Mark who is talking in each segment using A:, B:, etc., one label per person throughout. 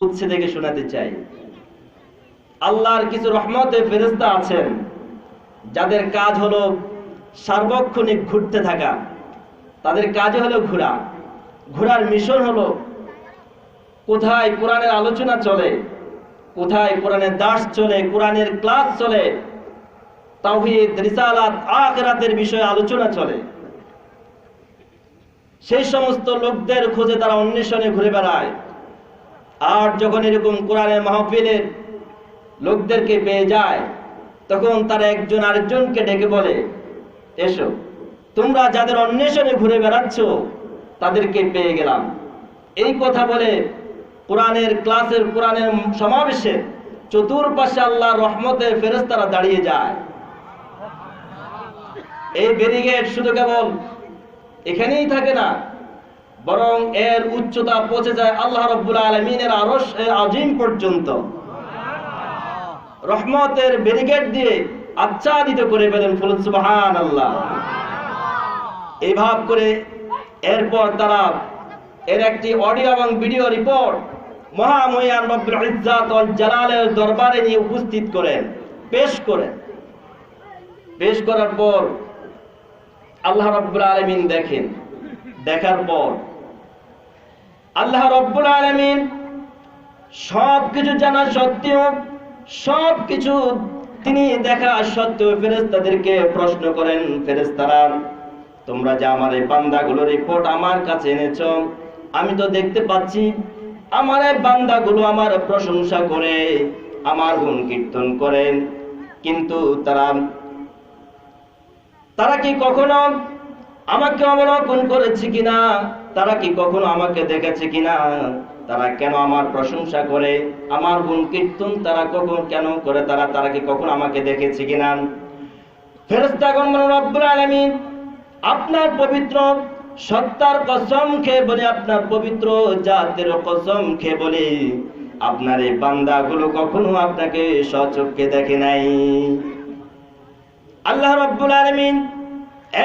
A: উৎসে থেকে শোনাতে চাই। আল্লাহর কিছু রহমতে ফেরেশতা আছেন যাদের কাজ হলো সার্বক্ষণিক ঘুরতে থাকা। তাদের কাজ হলো ঘোরা। ঘোরার মিশন হলো কোথায় কোরআনের আলোচনা চলে, কোথায় কোরআনের দাস চলে, কোরআনের ক্লাস চলে, তাওহীদ, রিসালাত, আখিরাতের বিষয়ে আলোচনা চলে, সেই সমস্ত লোকদের খোঁজে তারা অন্বেষণে ঘুরে বেড়ায়। আর যখন এরকম কোরআনের মাহফিলের লোকদেরকে পেয়ে যায়, তখন তারা একজন আরেকজনকে ডেকে বলে, এসো, তোমরা যাদের অন্বেষণে ঘুরে বেড়াচ্ছ তাদেরকে পেয়ে গেলাম। এই কথা বলে কোরআনের ক্লাসের, কোরআনের সমাবেশে চতুর্পাশে আল্লাহর রহমতের ফেরেশতারা দাঁড়িয়ে যায়। এই ব্যারিকেড শুধু কেবল এখানেই থাকে না, বরং এর উচ্চতা পৌঁছে যায় আল্লাহ রাব্বুল আলামিনের আরশ আজিম পর্যন্ত। রহমতের ব্যারিকেড দিয়ে আচ্ছাদিত করে ফেলেন, বলুন সুবহানাল্লাহ। এইভাব করে এরপর তারা এর একটি অডিও এবং ভিডিও রিপোর্ট মহামহিয়ান রব্বুল ইজ্জাত ওয়াল জালালের দরবারে নিয়ে উপস্থিত করেন, পেশ করেন। পেশ করার পর আল্লাহ রাব্বুল আলামিন দেখেন। দেখার পর আল্লাহ রাব্বুল আলামিন সবকিছু জানা সত্ত্বেও, সবকিছু তিনি দেখা সত্ত্বেও ফেরেশতাদেরকে প্রশ্ন করেন, ফেরেশতারা, তোমরা যে আমার এই বান্দাগুলোর রিপোর্ট আমার কাছে এনেছো, আমি তো দেখতে পাচ্ছি আমার এই বান্দাগুলো আমার প্রশংসা করে, আমার গুণ কীর্তন করেন, কিন্তু তারা কি কখনো আমাকে অবলোকন করেছে কিনা, তারা কি কখনো আমাকে দেখেছে কিনা, তারা কেন আমার প্রশংসা করে, আমার গুণ কীর্তন তারা কখন কেন করে, তারা কি কখনো আমাকে দেখেছে কিনা? ফেরেশতাগণ বলেন, রব্বুল আলামিন, আপনার পবিত্র সত্তার কসম খেয়ে বলে, আপনার পবিত্র জাতের কসম খেয়ে বলে, আপনার এই বান্দাগুলো কখনো আপনাকে স্বচক্ষে দেখে নাই। আল্লাহ রাব্বুল আলামিন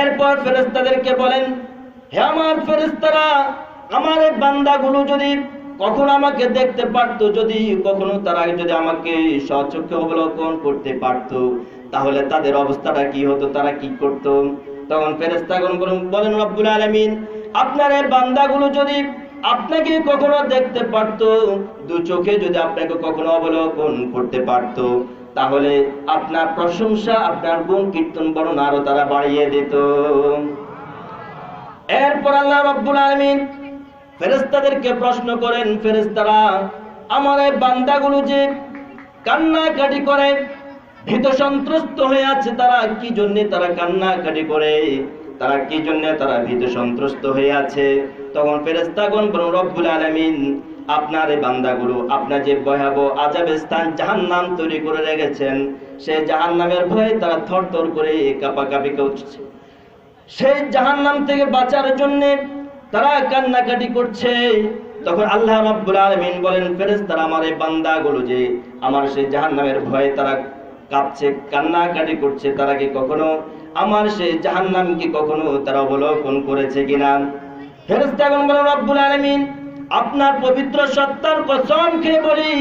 A: এরপর ফেরেশতাদেরকে বলেন, হে আমার ফেরেশতারা, আমার এই বান্দাগুলো যদি কখনো আমাকে দেখতে পারতো, যদি কখনো তারা যদি আমাকে স্বচক্ষে অবলোকন করতে পারতো, তাহলে তাদের অবস্থাটা কি হতো, তারা কি করত? তখন ফেরেশতাগণ বলেন, রব্বুল আলামিন, আপনার এই বান্দাগুলো যদি আপনাকে কখনো দেখতে পারতো, দু চোখে যদি আপনাকে কখনো অবলোকন করতে পারতো, তাহলে আপনার প্রশংসা, আপনার গুণ কীর্তন বরং আরো তারা বাড়িয়ে দিত। এরপর আল্লাহ রাব্বুল আলামিন ফেরেশতাদেরকে প্রশ্ন করেন, ফেরেশতারা, আমার এই বান্দাগুলো যে কান্নাকাটি করে, ভীত সন্ত্রস্ত হয়ে আছে, তারা কি জন্য তারা কান্নাকাটি করে, তারা কি জন্য তারা ভীত সন্ত্রস্ত হয়ে আছে? তখন ফেরেশতাগণ বলেন, রব্বুল আলামিন, আপনার এই বান্দাগুলো আপনার যে ভয়াবহ আযাবের স্থান জাহান্নাম তৈরি করে রেখেছেন, সেই জাহান্নামের ভয়ে তারা থরথর করে কাঁপাকাঁপি করছে। সেই জাহান্নাম থেকে বাঁচার জন্য তারা কান্নাকাটি করছে। তখন আল্লাহ রাব্বুল আলামিন বলেন, ফেরেশতারা, আমার এই বান্দাগুলো যে আমার সেই জাহান্নামের ভয়ে তারা কাঁপছে, কান্নাকাটি করছে, তারা কি কখনো আমার সেই জাহান্নাম কি কখনো তারা অবলোকন করেছে কিনা? ফেরেশতাগণ বলেন, রব্বুল আলামিন, আপনার পবিত্র সত্তার কসম খেয়ে বলি,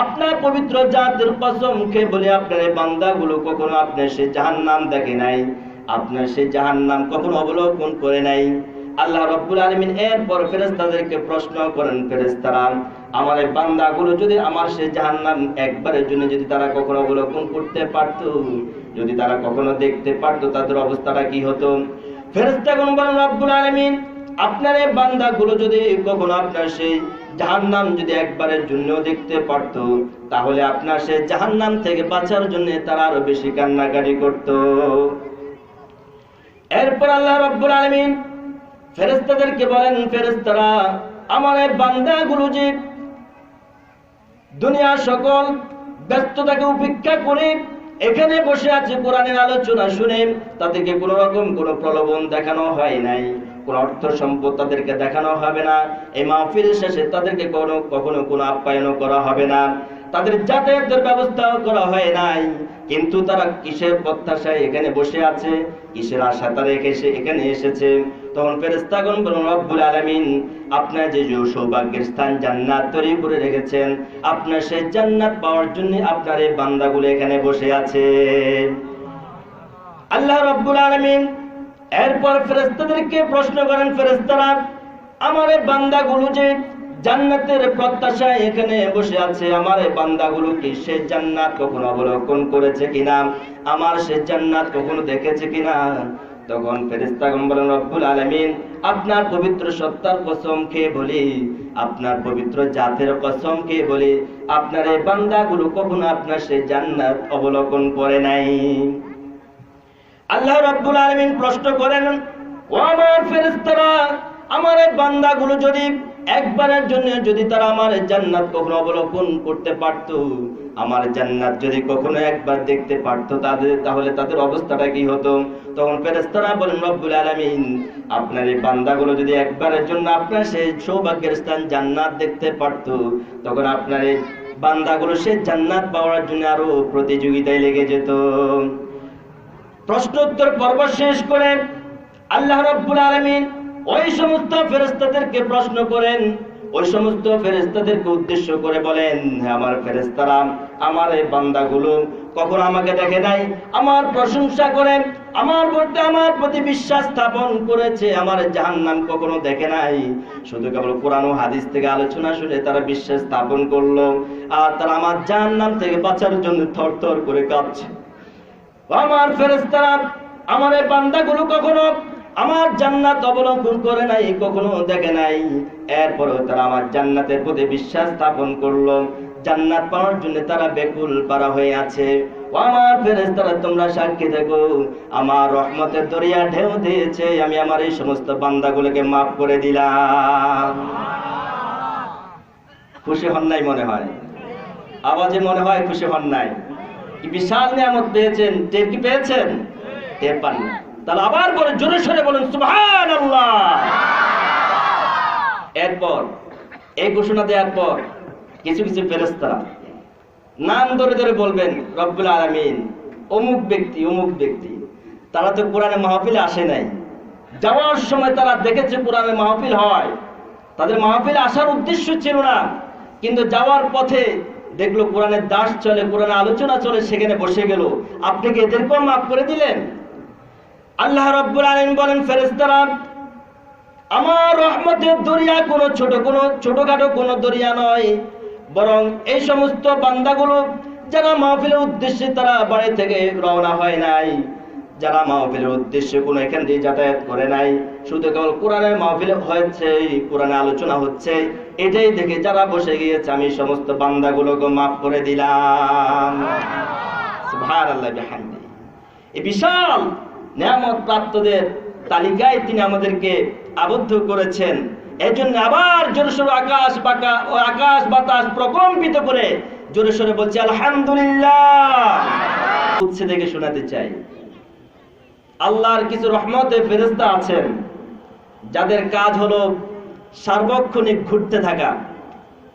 A: আপনার পবিত্র জাতের কসম খেয়ে বলি, আপনার এই বান্দাগুলো কখনো আপনার সেই জাহান্নাম দেখে নাই, আপনার সেই জাহান্নাম কখনো অবলোকন করে নাই। আল্লাহ রাব্বুল আলামিন এরপর ফেরেশতাদেরকে প্রশ্ন করেন, ফেরেশতারা, আমার এই বান্দাগুলো যদি আমার সেই জাহান্নাম একবারের জন্য যদি তারা কখনো অবলোকন করতে পারত, যদি তারা কখনো দেখতে পারত, তাদের অবস্থাটা কি হতো? ফেরেশতাগণ বলেন, রব্বুল আলামিন, আপনার এই বান্দাগুলো যদি কখনো আপনার সেই জাহান্নাম যদি একবারের জন্য দেখতে পারত, তাহলে আপনার সেই জাহান্নাম থেকে বাঁচার জন্য তারা আরো বেশি কান্নাকাটি করত। এরপর আল্লাহ রাব্বুল আলামিন ফেরেশতাদেরকে বলেন, ফেরেশতারা, আমার এই বান্দাগুলো যে দুনিয়ার সকল ব্যস্ততাকে উপেক্ষা করে এখানে বসে আছে, কোরআনের আলোচনা শুনে, তাদেরকে কোনো রকম কোনো প্রলোভন দেখানো হয় নাই, কোন অর্থ সম্পদ তাদেরকে দেখানো হবে না, এই মাহফিল শেষে তাদেরকে কখনো কোনো আপ্যায়ন করা হবে না, তাদের যাতায়াতের ব্যবস্থা করা হয় নাই, কিন্তু তারা কিসের প্রত্যাশায় এখানে বসে আছে, কিসের আশা তারা এখানে এসেছে। তখন ফেরেশতাগণ বলেন, রব্বুল আলামিন, আপনার যে সৌভাগ্যের স্থান জান্নাত তৈরি করে রেখেছেন, আপনার সেই জান্নাত পাওয়ার জন্য আপনার এই বান্দাগুলো এখানে বসে আছে। আল্লাহ রব্বুল আলামিন এরপর ফেরেশতাদেরকে প্রশ্ন করেন, ফেরেশতারা, আমার এই বান্দাগুলো যে জান্নাতের প্রত্যাশায় এখানে বসে আছে, আমার এই বান্দাগুলো কি সে জান্নাত কখনো অবলোকন করেছে কিনা, আমার সে জান্নাত কখনো দেখেছে কিনা? তখন ফেরেশতাগণ বলেন, রব্বুল আলামিন, আপনার পবিত্র সত্তার কসম খেয়ে বলি, আপনার পবিত্র জাতের কসম খেয়ে বলি, আপনার এই বান্দাগুলো কখনো আপনার সে জান্নাত অবলোকন করে নাই। আল্লাহ রাব্বুল আলামিন প্রশ্ন করেন, ও আমার ফেরেশতারা, আমার এই বান্দাগুলো যদি একবারের জন্য যদি তারা আমার জান্নাত কখনো অবলোকন করতে পারতো, আমার জান্নাত যদি কখনো একবার দেখতে পারতো, তাহলে তাদের অবস্থাটা কি হতো? তখন ফেরেশতারা বলেন, রব্বুল আলামিন, আপনার এই বান্দাগুলো যদি একবারের জন্য আপনার সেই সৌভাগ্যের স্থান জান্নাত দেখতে পারতো, তখন আপনার এই বান্দাগুলো সেই জান্নাত পাওয়ার জন্য আরো প্রতিযোগিতায় লেগে যেত। প্রশ্নোত্তর পর্ব শেষ করে আল্লাহ রাব্বুল আলামিন ওই সমস্ত ফেরেশতাদেরকে প্রশ্ন করেন, ওই সমস্ত ফেরেশতাদেরকে উদ্দেশ্য করে বলেন, আমার ফেরেশতারা, আমার এই বান্দাগুলো কখনো আমাকে দেখে নাই, আমার প্রশংসা করে আমার প্রতি বিশ্বাস স্থাপন করেছে, আমার জাহান্নাম কখনো দেখে নাই, শুধু কেবল কোরআন ও হাদিস থেকে আলোচনা শুনে তারা বিশ্বাস স্থাপন করলো, আর তারা আমার জাহান্নাম থেকে বাঁচার জন্য থরথর করে কাঁপছে। আমার ফেরেশতারা, আমার এই বান্দাগুলো কখনো আমার জান্নাত অবলম্বন করে নাই, কখনো দেখে নাই, এরপরেও তারা আমার জান্নাতের প্রতি বিশ্বাস স্থাপন করলো, জান্নাত পাওয়ার জন্য তারা বেকুল পারা হয়ে আছে। ও আমার ফেরেশতারা, তোমরা সাক্ষী দেখো, আমার রহমতের দরিয়া ঢেউ দিয়েছে, আমি আমার এই সমস্ত বান্দাগুলোকে মাফ করে দিলাম। খুশি হন নাই? মনে হয় আওয়াজে মনে হয় খুশি হন নাই। কি বিশাল নিয়ামত পেয়েছেন, টের কি পেয়েছেন? টের পান না? তাহলে আবার বলেন, জোরে সরে বলেন, সুবহানাল্লাহ। এরপর এই ঘোষণা দেওয়ার পর কিছু কিছু ফেরেশতারা নাম ধরে ধরে বলবেন, রব্বুল আলামিন, অমুক ব্যক্তি অমুক ব্যক্তি, তারা তো কোরআনের মাহফিলে আসে নাই, যাওয়ার সময় তারা দেখেছে কোরআনের মাহফিল হয়, তাদের মাহফিলে আসার উদ্দেশ্য ছিল না, কিন্তু যাওয়ার পথে দেখলো কোরআনের দাস চলে, কোরআনের আলোচনা চলে, সেখানে বসে গেল, আপনি কি এদেরকেও মাফ করে দিলেন? আল্লাহ রাব্বুল আলামিন বলেন, ফেরেশতারা, আমার রহমতের দরিয়া কোনো ছোটখাটো কোনো দরিয়া নয়, বরং এই সমস্ত বান্দাগুলো যারা মাহফিলের উদ্দেশ্যে তারা বাড়ি থেকে রওনা হয় নাই, যারা মাহফিলের উদ্দেশ্যে কোনো এখান দিয়ে যাতায়াত করে নাই, শুধু কেবল কোরআনের মাহফিলে হয়েছে, কোরআনের আলোচনা হচ্ছে, এটাই দেখে যারা বসে গিয়েছে, আমি সমস্ত বান্দাগুলোকে মাফ করে দিলাম। সুবহানাল্লাহ বিহামদিহি। এই বিশাল নিয়ামত প্রাপ্তদের তালিকায় তিনি আমাদেরকে আবদ্ধ করেছেন। এজন্য আবার জোরে সোরে আকাশ বাতাস প্রকম্পিত করে জোরে সোরে বলছি, আলহামদুলিল্লাহ। উৎসে থেকে শোনাতে চাই, আল্লাহর কিছু রহমতের ফেরেশতা আছেন যাদের কাজ হলো সার্বক্ষণিক ঘুরতে থাকা,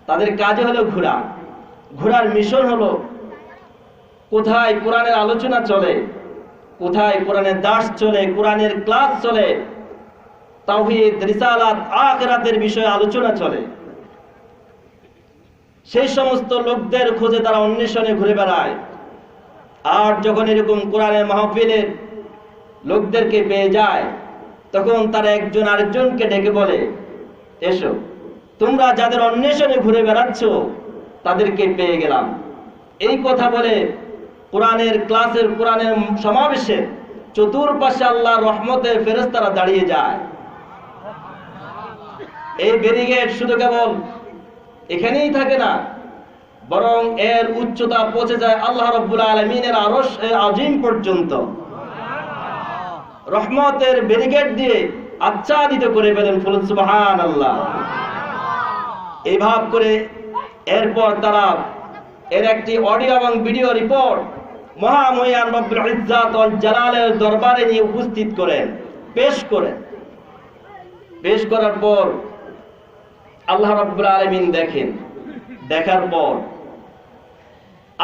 A: তাদের কাজ হলো ঘোরার মিশন হলো কোথায় কোরআনের আলোচনা চলে, কোথায় কোরআনের দাস চলে, কোরআনের ক্লাস চলে, তাওহীদ, রিসালাত, আখিরাতের বিষয়ে আলোচনা চলে, সেই সমস্ত লোকদের খোঁজে তারা অন্বেষণে ঘুরে বেড়ায়। আর যখন এরকম কোরআনের মাহফিলের লোকদেরকে পেয়ে যায়, তখন তারা একজন আরেকজনকে ডেকে বলে, এসো, তোমরা যাদের অন্বেষণে ঘুরে বেড়াচ্ছ তাদেরকে পেয়ে গেলাম। এই কথা বলে কোরআনের ক্লাসের, কোরআনের সমাবেশে চতুর্পাশে আল্লাহর রহমতের ফেরেশতারা দাঁড়িয়ে যায়। এই ব্যারিকেড শুধু কেবল এখানেই থাকে না, বরং এর উচ্চতা পৌঁছে যায় আল্লাহ রাব্বুল আলামিনের আরশ আজিম পর্যন্ত। রহমতের ব্যারিকেড দিয়ে আচ্ছাদিত করে ফেলেন, বলুন সুবহানাল্লাহ। এইভাবে করে এরপর তারা এর একটি অডিও এবং ভিডিও রিপোর্ট মহামহিয়ান রব্বুল ইজ্জাত ওয়াল জালালের দরবারে নিয়ে উপস্থিত করেন, পেশ করার পর আল্লাহ রাব্বুল আলামিন দেখেন। দেখার পর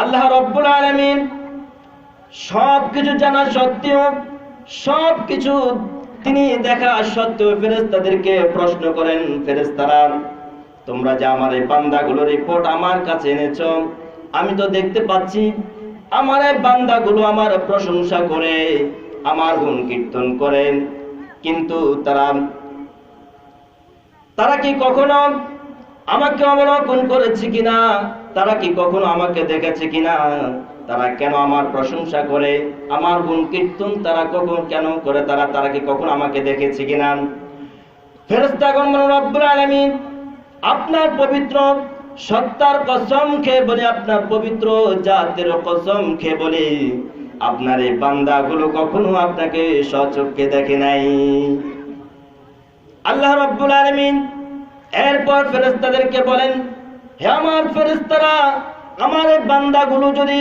A: আল্লাহ রাব্বুল আলামিন সবকিছু জানা সত্ত্বেও, সবকিছু তিনি দেখা সত্ত্বেও ফেরেশতাদেরকে প্রশ্ন করেন, ফেরেশতারা তোমরা যে আমার এই বান্দাগুলোর রিপোর্ট আমার কাছে এনেছো, আমি তো দেখতে পাচ্ছি আমার এই বান্দাগুলো আমার প্রশংসা করে, আমার গুণ কীর্তন করেন, কিন্তু তারা কি কখনো আমাকে অবলোকন করেছে কিনা, তারা কি কখনো আমাকে দেখেছে কিনা, তারা কেন আমার প্রশংসা করে, আমার গুণ কীর্তন তারা কখন কেন করে, তারা কি কখনো আমাকে দেখেছে কিনা? ফেরেশতাগণ বলেন, রব্বুল আলামিন আপনার পবিত্র সত্তার কসম খেয়ে বলে, আপনার পবিত্র জাতের কসম খেয়ে বলে, আপনার এই বান্দাগুলো কখনো আপনাকে স্বচক্ষে দেখে নাই। আল্লাহ রাব্বুল আলামিন এরপর ফেরেশতাদেরকে বলেন, হে আমার ফেরেশতারা, আমার এই বান্দাগুলো যদি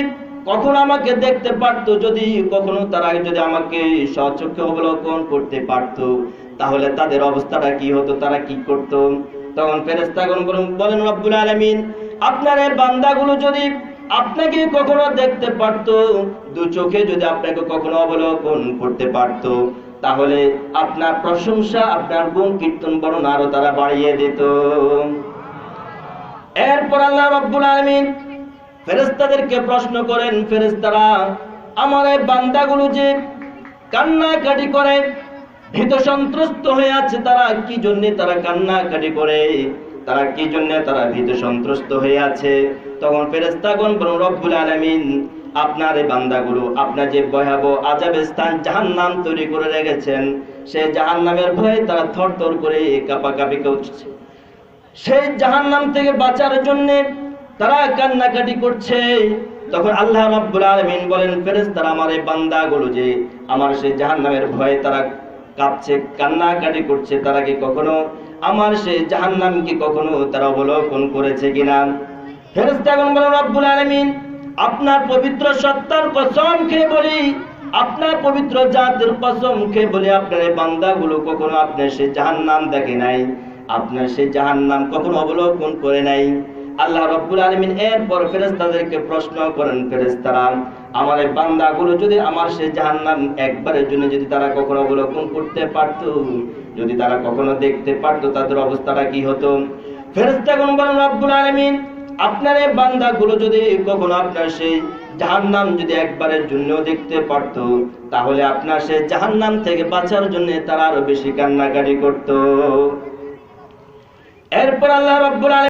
A: কখনো আমাকে দেখতে পারতো, যদি কখনো তারা যদি আমাকে স্বচক্ষে অবলোকন করতে পারতো, তাহলে তাদের অবস্থাটা কি হতো, তারা কি করত? তখন ফেরেশতাগণ বলেন, রব্বুল আলামিন আপনার এই বান্দাগুলো যদি আপনাকে কখনো দেখতে পারতো, দু চোখে যদি আপনাকে কখনো অবলোকন করতে পারতো, তাহলে আপনার প্রশংসা, আপনার গুণ কীর্তন বরং আরো তারা বাড়িয়ে দিত। এরপর আল্লাহ রাব্বুল আলামিন ফেরেশতাদেরকে প্রশ্ন করেন, ফেরেশতারা আমার এই বান্দাগুলো যে কান্নাকাটি করে, ভীত সন্ত্রস্ত হয়ে আছে, তারা কি জন্য তারা কান্নাকাটি করে, তারা কি জন্য তারা ভীত সন্ত্রস্ত হয়ে আছে? তখন ফেরেশতাগণ বলেন, রব্বুল আলামিন আপনার এই বান্দাগুলো আপনার যে ভয়াবহ আযাবের স্থান জাহান্নাম তৈরি করে রেখেছেন, সেই জাহান্নামের ভয়ে তারা থরথর করে কাঁপাকাঁপি করছে, সেই জাহান্নাম থেকে বাঁচার জন্য তারা কান্নাকাটি করছে। তখন আল্লাহ রাব্বুল আলামিন বলেন, ফেরেশতারা আমার এই বান্দাগুলো যে আমার সেই জাহান্নামের ভয়ে তারা কাঁপছে, কান্নাকাটি করছে, তারা কি কখনো আমার সেই জাহান্নাম কি কখনো তারা অবলোকন করেছে কিনা? ফেরেশতাগণ বলেন, রব্বুল আলামিন আপনার পবিত্র সত্তার কসম খেয়ে বলি, আপনার পবিত্র জাতের কসম খেয়ে বলি, আপনার এই বান্দাগুলো কখনো আপনার সেই জাহান্নাম দেখে নাই, আপনার সেই জাহান্নাম কখনো অবলোকন করে নাই। আল্লাহ রাব্বুল আলামিন এরপর ফেরেশতাদেরকে প্রশ্ন করেন, ফেরেশতারা আমার এই বান্দাগুলো যদি আমার সেই জাহান্নাম একবারের জন্য যদি তারা কখনো অবলোকন করতে পারত, যদি তারা কখনো দেখতে পারত, তাদের অবস্থাটা কি হতো? ফেরেশতাগণ বলেন, রব্বুল আলামিন আপনার এই বান্দাগুলো যদি কখনো আপনার সেই জাহান্নাম যদি একবারের জন্য দেখতে পারত, তাহলে আপনার সেই জাহান্নাম থেকে বাঁচার জন্য তারা আরো বেশি কান্নাকাটি করত। এরপর আল্লাহ রাব্বুল আলামিন